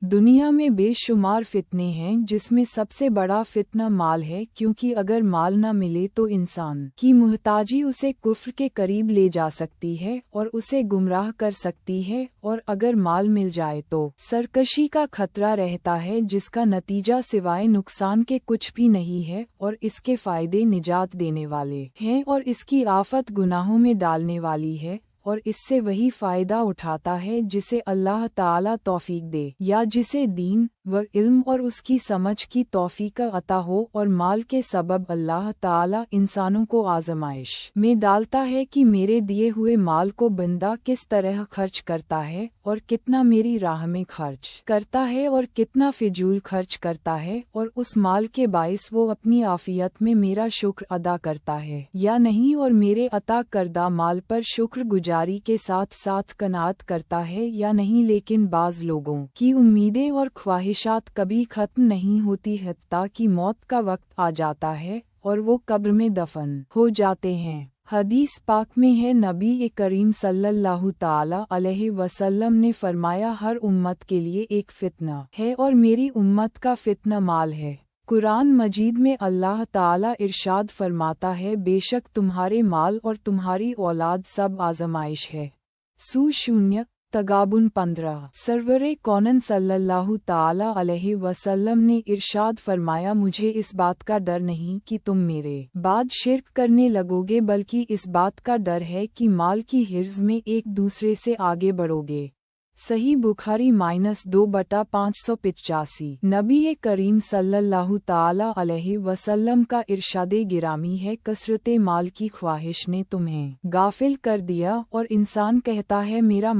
दुनिया में बेशुमार फितने हैं जिसमें सबसे बड़ा फितना माल है, क्योंकि अगर माल न मिले तो इंसान की मुहताजी उसे कुफ्र के करीब ले जा सकती है और उसे गुमराह कर सकती है, और अगर माल मिल जाए तो सरकशी का खतरा रहता है जिसका नतीजा सिवाय नुकसान के कुछ भी नहीं है, और इसके फायदे निजात देने वाले हैं और इसकी आफत गुनाहों में डालने वाली है, और इससे वही फ़ायदा उठाता है जिसे अल्लाह ताला तौफीक दे या जिसे दीन व इल्म और उसकी समझ की तौफीक अता हो। और माल के सबब अल्लाह ताला इंसानों को आजमाइश में डालता है कि मेरे दिए हुए माल को बंदा किस तरह खर्च करता है और कितना मेरी राह में खर्च करता है और कितना फिजूल खर्च करता है, और उस माल के बाइस वो अपनी आफियत में मेरा शुक्र अदा करता है या नहीं, और मेरे अता करदा माल पर शुक्र गुजारी के साथ साथ कनात करता है या नहीं। लेकिन बाज़ लोगों की उम्मीदें और ख्वाहिशात कभी खत्म नहीं होती हत्ता कि मौत का वक्त आ जाता है और वो कब्र में दफन हो जाते हैं। हदीस पाक में है, नबी करीम सल्लल्लाहु ताला अलैहि वसल्लम ने फरमाया, हर उम्मत के लिए एक फितना है और मेरी उम्मत का फितना माल है। कुरान मजीद में अल्लाह ताला इरशाद फरमाता है, बेशक तुम्हारे माल और तुम्हारी औलाद सब आजमाइश है। सू 0 तगाबुन 15। सरवरे कौनन सल्लल्लाहु ताला अलैहि वसल्लम ने इरशाद फरमाया, मुझे इस बात का डर नहीं कि तुम मेरे बाद शिर्क करने लगोगे, बल्कि इस बात का डर है कि माल की हिर्ज में एक दूसरे से आगे बढ़ोगे। सही बुखारी -2/585। नबी करीम सल्लल्लाहु ताला अलैहि वसल्लम का इरशादे गिरामी है, कसरते माल की ख्वाहिश ने तुम्हें गाफिल कर दिया, और इंसान कहता है मेरा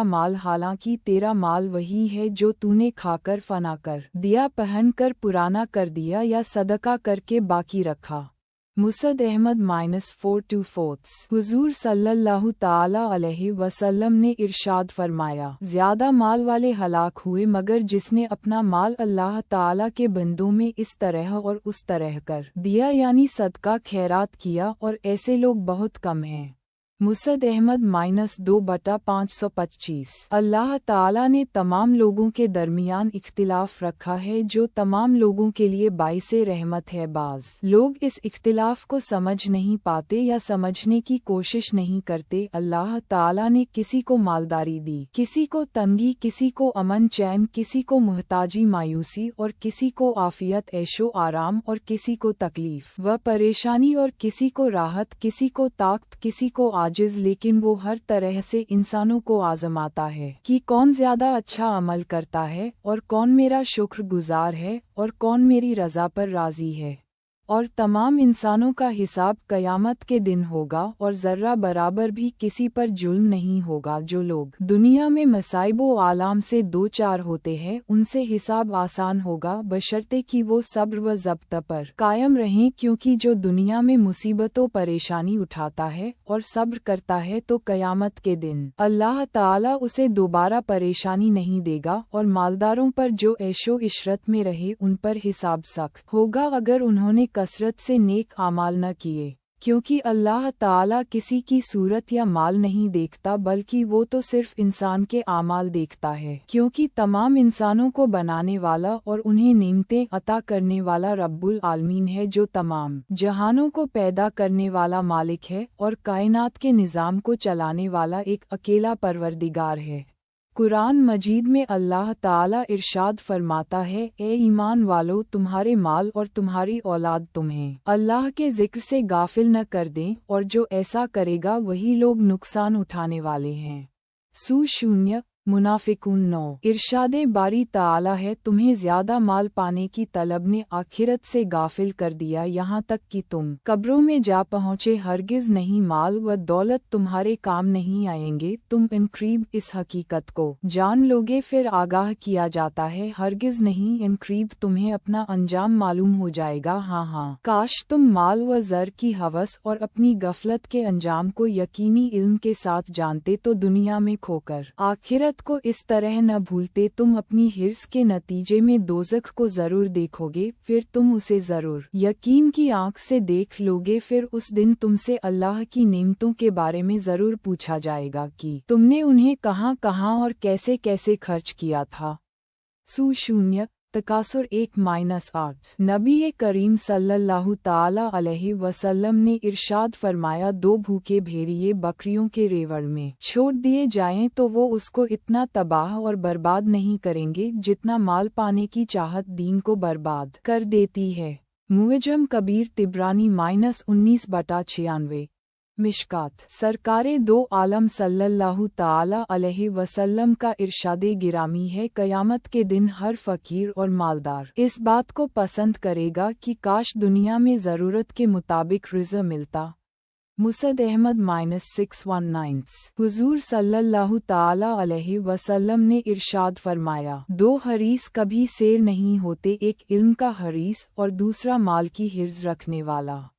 माल, हालांकि तेरा माल वही है जो तूने खाकर फना कर दिया, पहन कर पुराना कर दिया या सदका करके बाकी रखा। मुसद अहमद -424। हुजूर सल्लल्लाहु ताला अलैहि वसल्लम ने इरशाद फरमाया, ज्यादा माल वाले हलाक हुए मगर जिसने अपना माल अल्लाह ताला के बंदों में इस तरह और उस तरह कर दिया, यानी सदका खैरात किया, और ऐसे लोग बहुत कम हैं। मुसद अहमद -2/525। अल्लाह ताला ने तमाम लोगों के दरमियान इख्तिलाफ रखा है जो तमाम लोगों के लिए बाइसे रहमत है। बाज़ लोग इस इख्तिलाफ को समझ नहीं पाते या समझने की कोशिश नहीं करते। अल्लाह ताला ने किसी को मालदारी दी, किसी को तंगी, किसी को अमन चैन, किसी को मुहताजी मायूसी, और किसी को आफियत ऐशो आराम, और किसी को तकलीफ व परेशानी, और किसी को राहत, किसी को ताकत, किसी को आजिज, लेकिन वो हर तरह से इंसानों को आजमाता है कि कौन ज्यादा अच्छा अमल करता है और कौन मेरा शुक्र गुजार है और कौन मेरी रजा पर राजी है। और तमाम इंसानों का हिसाब कयामत के दिन होगा, और जर्रा बराबर भी किसी पर जुल्म नहीं होगा। जो लोग दुनिया में मसाइबो आलाम से दो चार होते हैं उनसे हिसाब आसान होगा, बशर्ते कि वो सब्र व ज़ब्त पर कायम रहें, क्योंकि जो दुनिया में मुसीबतों परेशानी उठाता है और सब्र करता है तो कयामत के दिन अल्लाह ताला उसे दोबारा परेशानी नहीं देगा, और मालदारों पर जो ऐशो इशरत में रहे उन पर हिसाब सख्त होगा अगर उन्होंने कसरत से नेक आमाल न किए, क्योंकि अल्लाह ताला किसी की सूरत या माल नहीं देखता, बल्कि वो तो सिर्फ इंसान के आमाल देखता है, क्योंकि तमाम इंसानों को बनाने वाला और उन्हें नेमतें अता करने वाला रब्बुल आलमीन है, जो तमाम जहानों को पैदा करने वाला मालिक है और कायनात के निज़ाम को चलाने वाला एक अकेला परवरदिगार है। कुरान मजीद में अल्लाह ताला इरशाद फरमाता है, ए ईमान वालो, तुम्हारे माल और तुम्हारी औलाद तुम्हें अल्लाह के जिक्र से गाफिल न कर दें, और जो ऐसा करेगा वही लोग नुकसान उठाने वाले हैं। सू 0 मुनाफिकून 9। इरशादे बारी ताला है, तुम्हें ज्यादा माल पाने की तलब ने आखिरत से गाफिल कर दिया, यहाँ तक कि तुम कब्रों में जा पहुँचे। हरगिज नहीं, माल व दौलत तुम्हारे काम नहीं आएंगे, तुम इनकरीब इस हकीकत को जान लोगे फिर आगाह किया जाता है। हरगिज नहीं, इनकरीब तुम्हें अपना अंजाम मालूम हो जाएगा। हाँ, काश तुम माल व ज़र की हवस और अपनी गफलत के अंजाम को यकीनी इल्म के साथ जानते तो दुनिया में खोकर आखिरत को इस तरह न भूलते। तुम अपनी हिर्स के नतीजे में दोज़ख को जरूर देखोगे, फिर तुम उसे जरूर यकीन की आंख से देख लोगे। फिर उस दिन तुमसे अल्लाह की नेमतों के बारे में जरूर पूछा जाएगा कि तुमने उन्हें कहाँ कहाँ और कैसे कैसे खर्च किया था। सू 0 तकासुर 1-8। नबी करीम सल्लल्लाहु ताला अलैहि वसल्लम ने इरशाद फरमाया, 2 भूखे भेड़िए बकरियों के रेवड़ में छोड़ दिए जाएं तो वो उसको इतना तबाह और बर्बाद नहीं करेंगे जितना माल पाने की चाहत दीन को बर्बाद कर देती है। मुअज्जम कबीर तिब्रानी -19/96। मिशकात सरकारे दो आलम सल्लल्लाहु ताला अलैहि वसल्लम का इरशादे गिरामी है, क़यामत के दिन हर फ़कीर और मालदार इस बात को पसंद करेगा कि काश दुनिया में ज़रूरत के मुताबिक रिज़्क़ मिलता। मुसद अहमद -619। हुजूर सल्लल्लाहु ताला अलैहि वसल्लम ने इरशाद फरमाया, 2 हरीस कभी सेर नहीं होते, एक इल्म का हरीस और दूसरा माल की हिर्ज़ रखने वाला।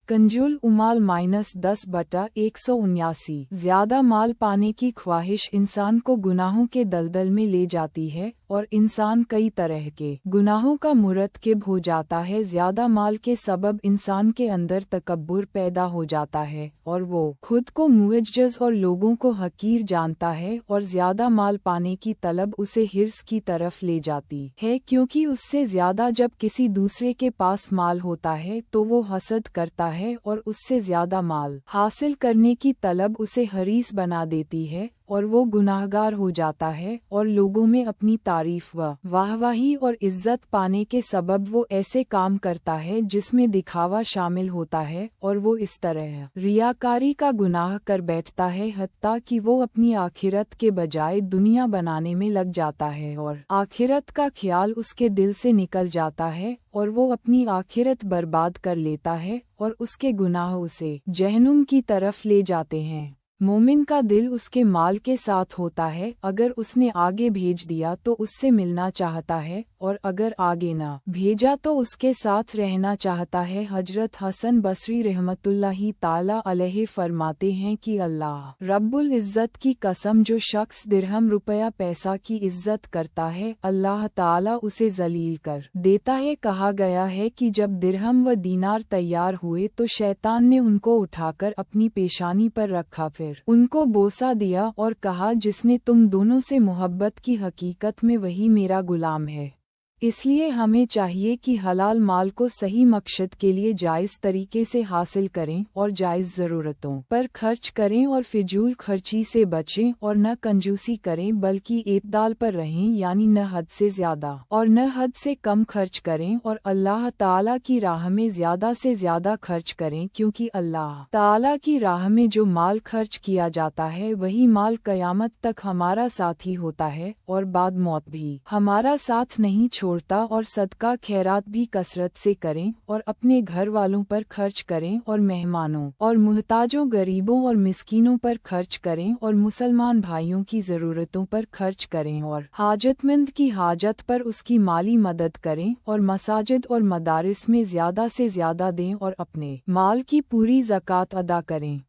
कंजुल उमाल -10/179। ज्यादा माल पाने की ख्वाहिश इंसान को गुनाहों के दलदल में ले जाती है और इंसान कई तरह के गुनाहों का मुरतकिब हो जाता है। ज्यादा माल के सबब इंसान के अंदर तकब्बुर पैदा हो जाता है और वो खुद को मुअज्जज़ और लोगों को हकीर जानता है, और ज्यादा माल पाने की तलब उसे हिर्स की तरफ ले जाती है, क्योंकि उससे ज्यादा जब किसी दूसरे के पास माल होता है तो वो हसद करता है और उससे ज्यादा माल हासिल करने की तलब उसे हरीस बना देती है और वो गुनाहगार हो जाता है, और लोगों में अपनी तारीफ व वाहवाही और इज्जत पाने के सबब वो ऐसे काम करता है जिसमें दिखावा शामिल होता है, और वो इस तरह रियाकारी का गुनाह कर बैठता है हत्ता कि वो अपनी आखिरत के बजाय दुनिया बनाने में लग जाता है और आखिरत का ख्याल उसके दिल से निकल जाता है और वो अपनी आखिरत बर्बाद कर लेता है और उसके गुनाह उसे जहन्नुम की तरफ ले जाते हैं। मोमिन का दिल उसके माल के साथ होता है, अगर उसने आगे भेज दिया तो उससे मिलना चाहता है और अगर आगे ना भेजा तो उसके साथ रहना चाहता है। हजरत हसन बसरी रहमतुल्लाहि ताला अलैहि फरमाते हैं कि अल्लाह रब्बुल इज़्ज़त की कसम, जो शख्स दिरहम रुपया पैसा की इज्जत करता है अल्लाह ताला उसे जलील कर देता है। कहा गया है कि जब दिरहम व दीनार तैयार हुए तो शैतान ने उनको उठाकर अपनी पेशानी पर रखा, फिर उनको बोसा दिया और कहा, जिसने तुम दोनों से मोहब्बत की हकीकत में वही मेरा गुलाम है। इसलिए हमें चाहिए कि हलाल माल को सही मकसद के लिए जायज़ तरीके से हासिल करें और जायज़ ज़रूरतों पर खर्च करें और फिजूल खर्ची से बचें और न कंजूसी करें बल्कि एतदाल पर रहें, यानी न हद से ज़्यादा और न हद से कम खर्च करें, और अल्लाह ताला की राह में ज़्यादा से ज़्यादा खर्च करें, क्योंकि अल्लाह ताला की राह में जो माल खर्च किया जाता है वही माल क़यामत तक हमारा साथी होता है और बाद मौत भी हमारा साथ नहीं छोड़ता। और सदका खैरात भी कसरत से करें और अपने घर वालों पर खर्च करें और मेहमानों और मुहताजों गरीबों और मिस्कीनों पर खर्च करें और मुसलमान भाइयों की ज़रूरतों पर खर्च करें और हाजतमंद की हाजत पर उसकी माली मदद करें और मसाजिद और मदारिस में ज़्यादा से ज़्यादा दें और अपने माल की पूरी ज़कात अदा करें।